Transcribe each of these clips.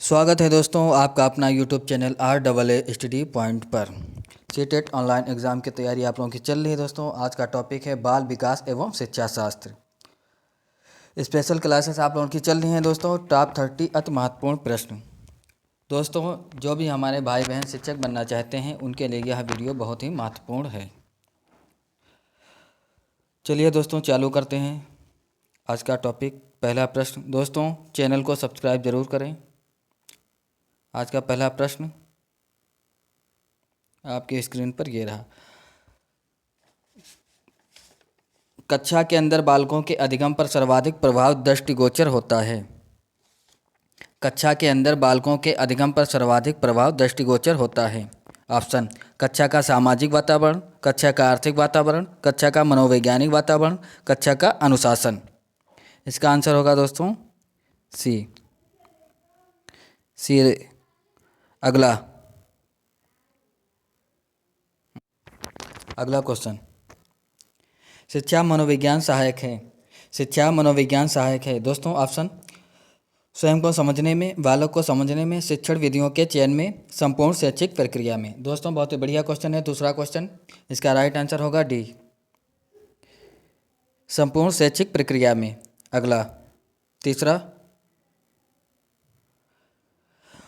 स्वागत है दोस्तों आपका अपना YouTube channel RAA study point पर। सीटेट ऑनलाइन एग्ज़ाम की तैयारी आप लोगों की चल रही है दोस्तों। आज का टॉपिक है बाल विकास एवं शिक्षा शास्त्र। स्पेशल क्लासेस आप लोगों की चल रही हैं दोस्तों। टॉप 30 अति महत्वपूर्ण प्रश्न। दोस्तों जो भी हमारे भाई बहन शिक्षक बनना चाहते हैं उनके लिए यह वीडियो बहुत ही महत्वपूर्ण है। चलिए दोस्तों चालू करते हैं आज का टॉपिक। पहला प्रश्न दोस्तों, चैनल को सब्सक्राइब ज़रूर करें। आज का पहला प्रश्न आपकी स्क्रीन पर ये रहा। कक्षा के अंदर बालकों के अधिगम पर सर्वाधिक प्रभाव दृष्टिगोचर होता है। कक्षा के अंदर बालकों के अधिगम पर सर्वाधिक प्रभाव दृष्टिगोचर होता है। ऑप्शन: कक्षा का सामाजिक वातावरण, कक्षा का आर्थिक वातावरण, कक्षा का मनोवैज्ञानिक वातावरण, कक्षा का अनुशासन। इसका आंसर होगा दोस्तों सी। अगला क्वेश्चन, शिक्षा मनोविज्ञान सहायक है। शिक्षा मनोविज्ञान सहायक है दोस्तों। ऑप्शन: स्वयं को समझने में, बालक को समझने में, शिक्षण विधियों के चयन में, संपूर्ण शैक्षिक प्रक्रिया में। दोस्तों बहुत ही बढ़िया क्वेश्चन है। दूसरा क्वेश्चन, इसका राइट आंसर होगा डी, संपूर्ण शैक्षिक प्रक्रिया में। अगला तीसरा,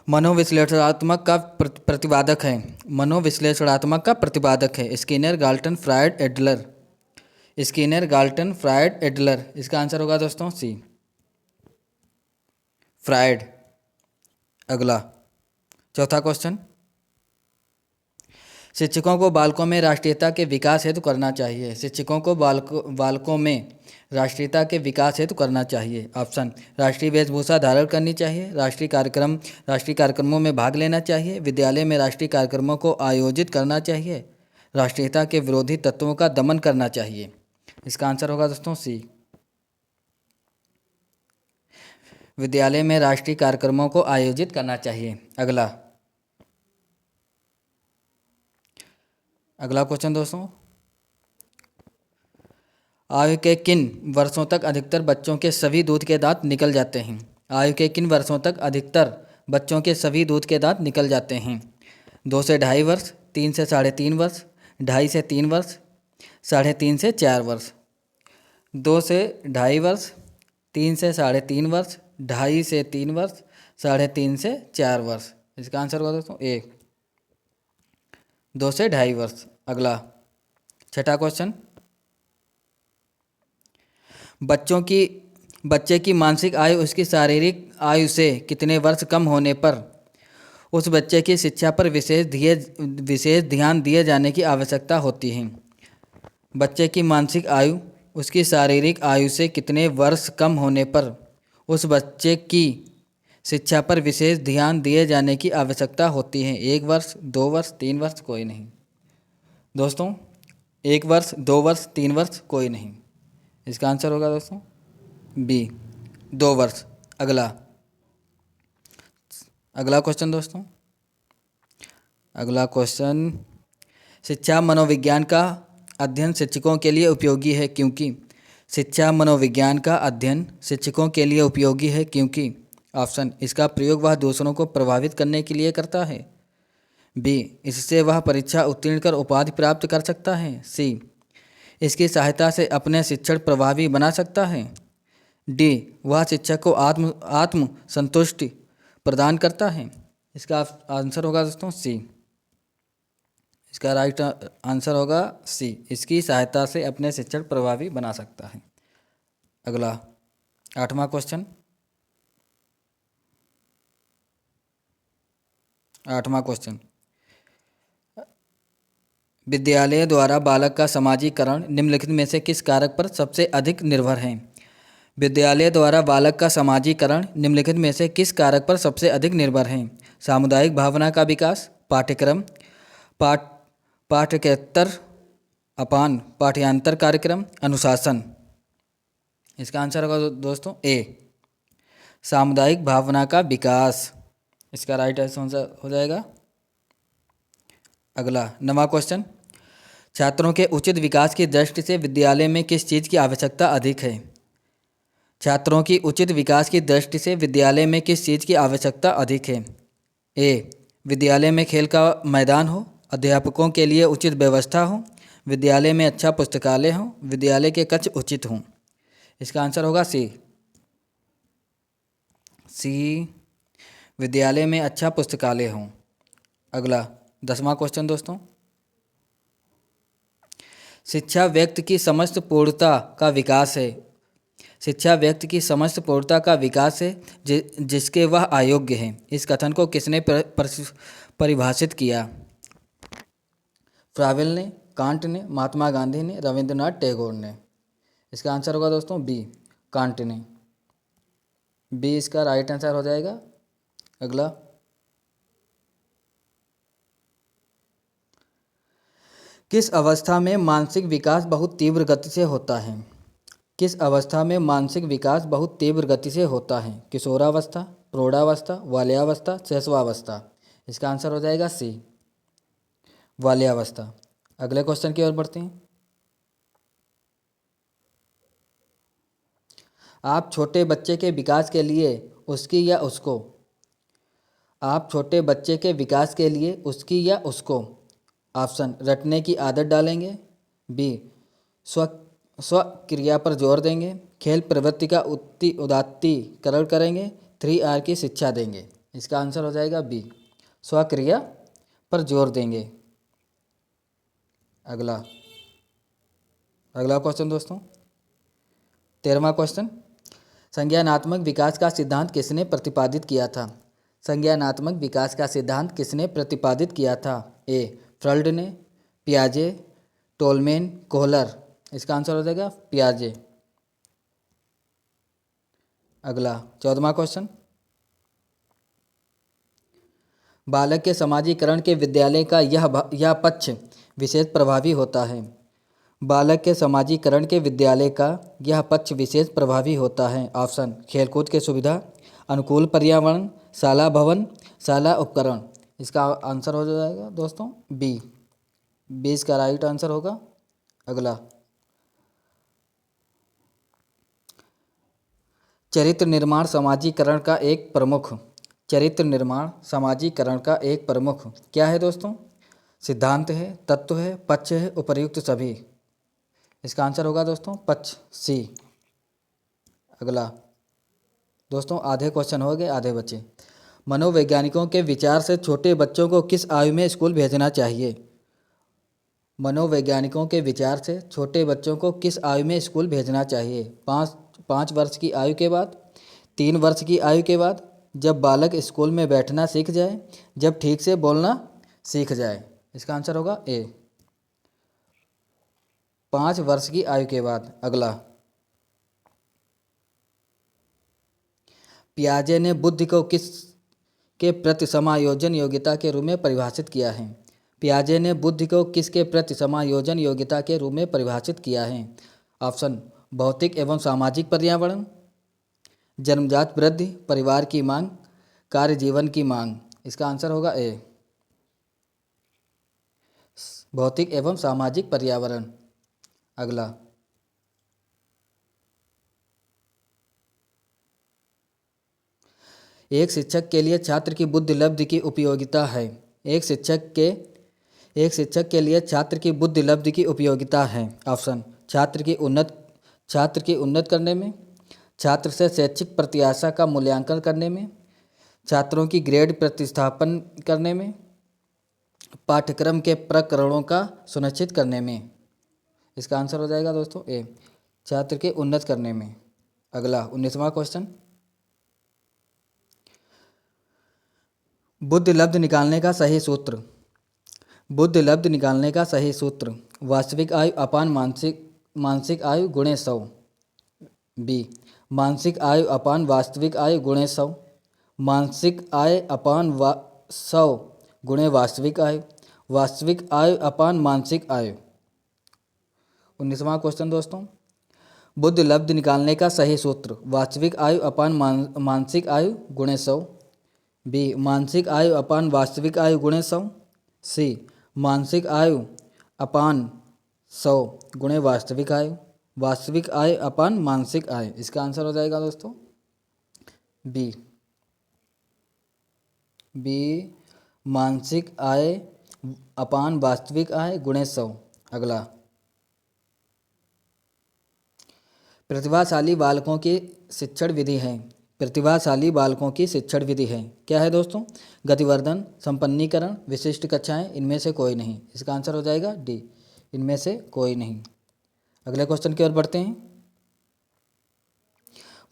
मनोविश्लेषणात्मक का प्रतिपादक है। मनोविश्लेषणात्मक का प्रतिपादक है Skinner, Galton, Freud, Adler. Skinner, Galton, Freud, Adler. इसका आंसर होगा दोस्तों सी, फ्रायड। अगला चौथा क्वेश्चन, शिक्षकों को बालकों में राष्ट्रीयता के विकास हेतु करना चाहिए। शिक्षकों को बालकों में राष्ट्रीयता के विकास हेतु करना चाहिए। ऑप्शन: राष्ट्रीय वेशभूषा धारण करनी चाहिए, राष्ट्रीय कार्यक्रमों में भाग लेना चाहिए, विद्यालय में राष्ट्रीय कार्यक्रमों को आयोजित करना चाहिए, राष्ट्रीयता के विरोधी तत्वों का दमन करना चाहिए। इसका आंसर होगा दोस्तों सी, विद्यालय में राष्ट्रीय कार्यक्रमों को आयोजित करना चाहिए। अगला क्वेश्चन दोस्तों, आयु के किन वर्षों तक अधिकतर बच्चों के सभी दूध के दांत निकल जाते हैं। आयु के किन वर्षों तक अधिकतर बच्चों के सभी दूध के दांत निकल जाते हैं। 2 से 2.5 वर्ष, 3 से 3.5 वर्ष, 2.5 से 3 वर्ष, 3.5 से 4 वर्ष। 2 से 2.5 वर्ष, 3 से 3.5 वर्ष, 2.5 से 3 वर्ष, 3.5 से 4 वर्ष। इसका आंसर होगा दोस्तों ए, 2 से 2.5 वर्ष। अगला छठा क्वेश्चन, बच्चे की मानसिक आयु उसकी शारीरिक आयु से कितने वर्ष कम होने पर उस बच्चे की शिक्षा पर विशेष ध्यान दिए जाने की आवश्यकता होती है। बच्चे की मानसिक आयु उसकी शारीरिक आयु से कितने वर्ष कम होने पर उस बच्चे की शिक्षा पर विशेष ध्यान दिए जाने की आवश्यकता होती है। 1 वर्ष, 2 वर्ष, 3 वर्ष, कोई नहीं। दोस्तों 1 वर्ष, 2 वर्ष, 3 वर्ष, कोई नहीं। इसका आंसर होगा दोस्तों बी, 2 वर्ष। अगला क्वेश्चन दोस्तों, अगला क्वेश्चन, शिक्षा मनोविज्ञान का अध्ययन शिक्षकों के लिए उपयोगी है क्योंकि। शिक्षा मनोविज्ञान का अध्ययन शिक्षकों के लिए उपयोगी है क्योंकि। ऑप्शन: इसका प्रयोग वह दूसरों को प्रभावित करने के लिए करता है। बी, इससे वह परीक्षा उत्तीर्ण कर उपाधि प्राप्त कर सकता है। सी, इसकी सहायता से अपने शिक्षण प्रभावी बना सकता है। डी, वह शिक्षक को आत्म संतुष्टि प्रदान करता है। इसका आंसर होगा दोस्तों सी, इसका राइट आंसर होगा सी, इसकी सहायता से अपने शिक्षण प्रभावी बना सकता है। अगला 8वां क्वेश्चन, 8वां क्वेश्चन, विद्यालय द्वारा बालक का समाजीकरण निम्नलिखित में से किस कारक पर सबसे अधिक निर्भर है। विद्यालय द्वारा बालक का समाजीकरण निम्नलिखित में से किस कारक पर सबसे अधिक निर्भर है। सामुदायिक भावना का विकास, पाठ्यक्रम, पाठ्येतर अपान पाठ्यांतर कार्यक्रम, अनुशासन। इसका आंसर होगा दोस्तों ए, सामुदायिक भावना का विकास। इसका राइट आंसर हो जाएगा। अगला 9वां क्वेश्चन, छात्रों के उचित विकास की दृष्टि से विद्यालय में किस चीज़ की आवश्यकता अधिक है। छात्रों की उचित विकास की दृष्टि से विद्यालय में किस चीज़ की आवश्यकता अधिक है? ए, विद्यालय में खेल का मैदान हो, अध्यापकों के लिए उचित व्यवस्था हो, विद्यालय में अच्छा पुस्तकालय हो, विद्यालय के कक्ष उचित हों। इसका आंसर होगा सी, विद्यालय में अच्छा पुस्तकालय हो। अगला 10वां क्वेश्चन दोस्तों, शिक्षा व्यक्ति की समस्त पूर्णता का विकास है। शिक्षा व्यक्ति की समस्त पूर्णता का विकास है जिसके वह अयोग्य है। इस कथन को किसने परिभाषित किया? फ्रावेल ने, कांट ने, महात्मा गांधी ने, रविंद्रनाथ टैगोर ने। इसका आंसर होगा दोस्तों बी, कांट ने। बी इसका राइट आंसर हो जाएगा। अगला, किस अवस्था में मानसिक विकास बहुत तीव्र गति से होता है? किस अवस्था में मानसिक विकास बहुत तीव्र गति से होता है? किशोरावस्था, प्रौढ़ावस्था, बाल्यावस्था, शैशवावस्था। इसका आंसर हो जाएगा सी, बाल्यावस्था। अगले क्वेश्चन की ओर बढ़ते हैं। आप छोटे बच्चे के विकास के लिए उसकी या उसको आप छोटे बच्चे के विकास के लिए उसकी या उसको ऑप्शन रटने की आदत डालेंगे, बी स्व क्रिया पर जोर देंगे, खेल प्रवृत्ति का उदात्तीकरण करेंगे, 3R की शिक्षा देंगे। इसका आंसर हो जाएगा बी, स्वक्रिया पर जोर देंगे। अगला क्वेश्चन दोस्तों, 13वां क्वेश्चन, संज्ञानात्मक विकास का सिद्धांत किसने प्रतिपादित किया था? संज्ञानात्मक विकास का सिद्धांत किसने प्रतिपादित किया था? ए, फ्रॉइड ने, पियाजे, टोलमेन, कोहलर। इसका आंसर हो जाएगा पियाजे। अगला 14वां क्वेश्चन, बालक के समाजीकरण के विद्यालय का यह पक्ष विशेष प्रभावी होता है। बालक के समाजीकरण के विद्यालय का यह पक्ष विशेष प्रभावी होता है। ऑप्शन खेलकूद की सुविधा, अनुकूल पर्यावरण, शाला भवन, शाला उपकरण। इसका आंसर हो जाएगा दोस्तों बी, इसका राइट आंसर होगा। अगला, चरित्र निर्माण समाजीकरण का एक प्रमुख क्या है दोस्तों? सिद्धांत है, तत्व है, पक्ष है, उपर्युक्त सभी। इसका आंसर होगा दोस्तों पक्ष, सी। अगला दोस्तों, आधे क्वेश्चन हो गए, आधे बचे। मनोवैज्ञानिकों के विचार से छोटे बच्चों को किस आयु में स्कूल भेजना चाहिए? मनोवैज्ञानिकों के विचार से छोटे बच्चों को किस आयु में स्कूल भेजना चाहिए? 5 वर्ष की आयु के बाद, 3 वर्ष की आयु के बाद, जब बालक स्कूल में बैठना सीख जाए, जब ठीक से बोलना सीख जाए। इसका आंसर होगा ए, 5 वर्ष की आयु के बाद। अगला, पियाजे ने बुद्धि को किस के प्रति समायोजन योग्यता के रूप में परिभाषित किया है? पियाजे ने बुद्धि को किसके प्रति समायोजन योग्यता के रूप में परिभाषित किया है? ऑप्शन भौतिक एवं सामाजिक पर्यावरण, जन्मजात वृद्धि, परिवार की मांग, कार्य जीवन की मांग। इसका आंसर होगा ए, भौतिक एवं सामाजिक पर्यावरण। अगला, एक शिक्षक के लिए छात्र की बुद्धि लब्धि की उपयोगिता है। एक शिक्षक के लिए छात्र की बुद्धि लब्धि की उपयोगिता है। ऑप्शन छात्र की उन्नत करने में, छात्र से शैक्षिक प्रत्याशा का मूल्यांकन करने में, छात्रों की ग्रेड प्रतिस्थापन करने में, पाठ्यक्रम के प्रकरणों का सुनिश्चित करने में। इसका आंसर हो जाएगा दोस्तों ए, छात्र के उन्नत करने में। अगला 19वां क्वेश्चन, बुद्धि लब्धि निकालने का सही सूत्र। बुद्धि लब्धि निकालने का सही सूत्र वास्तविक आयु अपान मानसिक आयु गुणे 100। बी, मानसिक आयु अपान वास्तविक आयु गुणे 100, मानसिक आय अपान 100 गुणे वास्तविक आयु, वास्तविक आयु अपान मानसिक आयु। 19वां क्वेश्चन दोस्तों, बुद्धि लब्धि निकालने का सही सूत्र वास्तविक आयु अपान मानसिक आयु गुणे 100। बी, मानसिक आयु अपान वास्तविक आयु गुणे 100। सी, मानसिक आयु अपान 100 गुणे वास्तविक आयु। वास्तविक आय अपान मानसिक आय। इसका आंसर हो जाएगा दोस्तों बी। मानसिक आय अपान वास्तविक आय गुणे 100। अगला, प्रतिभाशाली बालकों की शिक्षण विधि है। प्रतिभाशाली बालकों की शिक्षण विधि है, क्या है दोस्तों? गतिवर्धन, संपन्नीकरण, विशिष्ट कक्षाएं, इनमें से कोई नहीं। इसका आंसर हो जाएगा डी, इनमें से कोई नहीं। अगले क्वेश्चन की ओर बढ़ते हैं।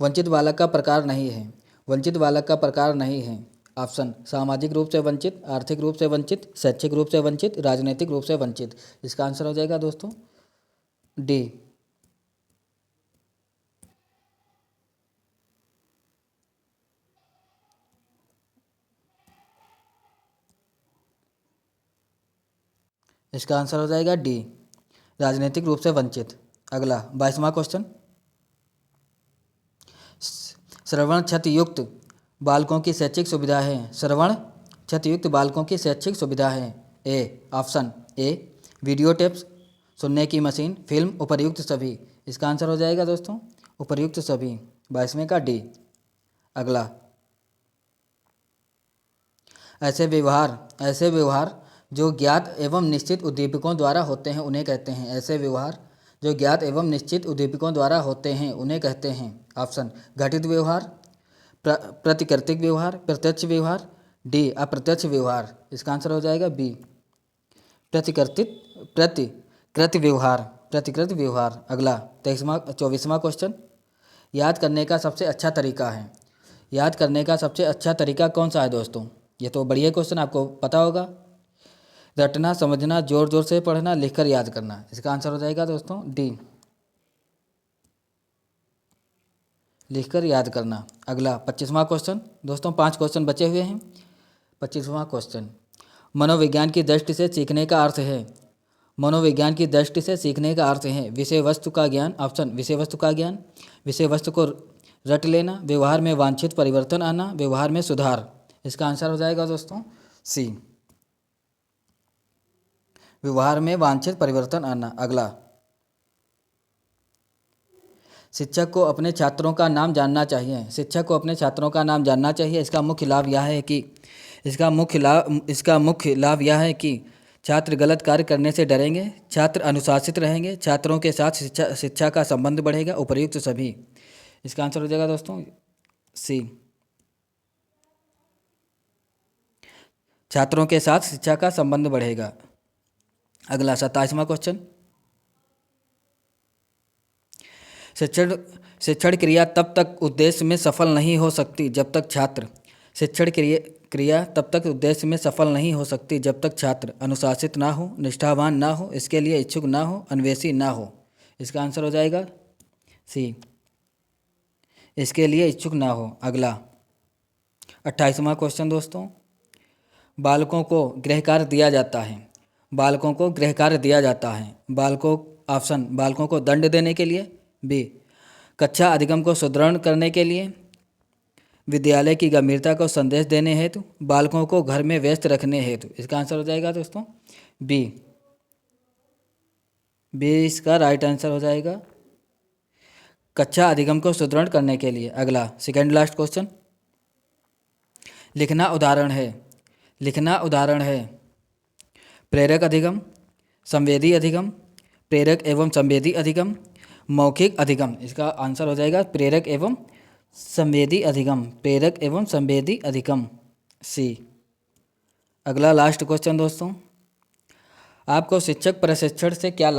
वंचित बालक का प्रकार नहीं है। वंचित बालक का प्रकार नहीं है। ऑप्शन, सामाजिक रूप से वंचित, आर्थिक रूप से वंचित, शैक्षिक रूप से वंचित, राजनीतिक रूप से वंचित। इसका आंसर हो जाएगा दोस्तों डी। इसका आंसर हो जाएगा डी, राजनीतिक रूप से वंचित। अगला 22वां क्वेश्चन, श्रवण क्षतियुक्त बालकों की शैक्षिक सुविधा है। श्रवण क्षतियुक्त बालकों की शैक्षिक सुविधा है। ए, ऑप्शन ए, वीडियो टेप्स, सुनने की मशीन, फिल्म, उपर्युक्त सभी। इसका आंसर हो जाएगा दोस्तों उपर्युक्त सभी, 22वें का डी। अगला, ऐसे व्यवहार जो ज्ञात एवं निश्चित उद्दीपकों द्वारा होते हैं उन्हें कहते हैं। ऐसे व्यवहार जो ज्ञात एवं निश्चित उद्दीपकों द्वारा होते हैं उन्हें कहते हैं। ऑप्शन, घटित व्यवहार, प्रतिकृतिक व्यवहार, प्रत्यक्ष व्यवहार, डी, अप्रत्यक्ष व्यवहार। इसका आंसर हो जाएगा बी, प्रतिकृत व्यवहार। अगला 24वां क्वेश्चन, याद करने का सबसे अच्छा तरीका है। याद करने का सबसे अच्छा तरीका कौन सा है दोस्तों? ये तो बढ़िया क्वेश्चन, आपको पता होगा। रटना, समझना, जोर जोर से पढ़ना, लिखकर याद करना। इसका आंसर हो जाएगा दोस्तों डी, लिखकर याद करना। अगला 25वां क्वेश्चन दोस्तों, 5 क्वेश्चन बचे हुए हैं। 25वां क्वेश्चन, मनोविज्ञान की दृष्टि से सीखने का अर्थ है। मनोविज्ञान की दृष्टि से सीखने का अर्थ है विषय वस्तु का ज्ञान। ऑप्शन, विषय वस्तु का ज्ञान, विषय वस्तु को रट लेना, व्यवहार में वांछित परिवर्तन आना, व्यवहार में सुधार। इसका आंसर हो जाएगा दोस्तों सी, व्यवहार में वांछित परिवर्तन आना। अगला, शिक्षक को अपने छात्रों का नाम जानना चाहिए। शिक्षक को अपने छात्रों का नाम जानना चाहिए। इसका मुख्य लाभ यह है कि छात्र गलत कार्य करने से डरेंगे, छात्र अनुशासित रहेंगे, छात्रों के साथ शिक्षा का संबंध बढ़ेगा, उपर्युक्त सभी। इसका आंसर हो जाएगा दोस्तों सी, छात्रों के साथ शिक्षा का संबंध बढ़ेगा। अगला 27वां क्वेश्चन, शिक्षण क्रिया तब तक उद्देश्य में सफल नहीं हो सकती जब तक छात्र शिक्षण क्रिया तब तक उद्देश्य में सफल नहीं हो सकती जब तक छात्र अनुशासित ना हो, निष्ठावान ना हो, इसके लिए इच्छुक ना हो, अन्वेषी ना हो। इसका आंसर हो जाएगा सी, इसके लिए इच्छुक ना हो। अगला 28वां क्वेश्चन दोस्तों, बालकों को गृह कार्य दिया जाता है। बालकों को गृह कार्य दिया जाता है। ऑप्शन, बालकों को दंड देने के लिए, बी, कक्षा अधिगम को सुदृढ़ करने के लिए, विद्यालय की गंभीरता को संदेश देने हेतु, बालकों को घर में व्यस्त रखने हेतु। इसका आंसर हो जाएगा दोस्तों बी, इसका राइट आंसर हो जाएगा, कक्षा अधिगम को सुदृढ़ करने के लिए। अगला सेकंड लास्ट क्वेश्चन, लिखना उदाहरण है प्रेरक अधिगम, संवेदी अधिगम, प्रेरक एवं संवेदी अधिगम, मौखिक अधिगम। इसका आंसर हो जाएगा प्रेरक एवं संवेदी अधिगम, सी। अगला लास्ट क्वेश्चन दोस्तों, आपको शिक्षक प्रशिक्षण से क्या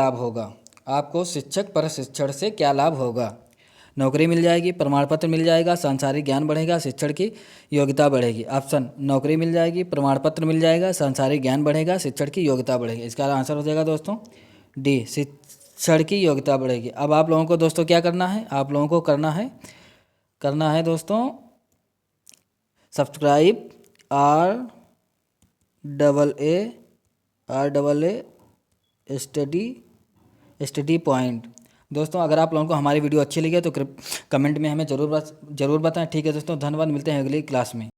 लाभ होगा? नौकरी मिल जाएगी, प्रमाण पत्र मिल जाएगा, सांसारिक ज्ञान बढ़ेगा, शिक्षण की योग्यता बढ़ेगी। ऑप्शन, नौकरी मिल जाएगी, प्रमाण पत्र मिल जाएगा, सांसारिक ज्ञान बढ़ेगा, शिक्षण की योग्यता बढ़ेगी। इसका आंसर हो जाएगा दोस्तों डी, शिक्षण की योग्यता बढ़ेगी। अब आप लोगों को दोस्तों क्या करना है? आप लोगों को करना है दोस्तों सब्सक्राइब RAA स्टडी पॉइंट। दोस्तों अगर आप लोगों को हमारी वीडियो अच्छी लगी है तो कमेंट में हमें ज़रूर बताएं। ठीक है दोस्तों, धन्यवाद, मिलते हैं अगली क्लास में।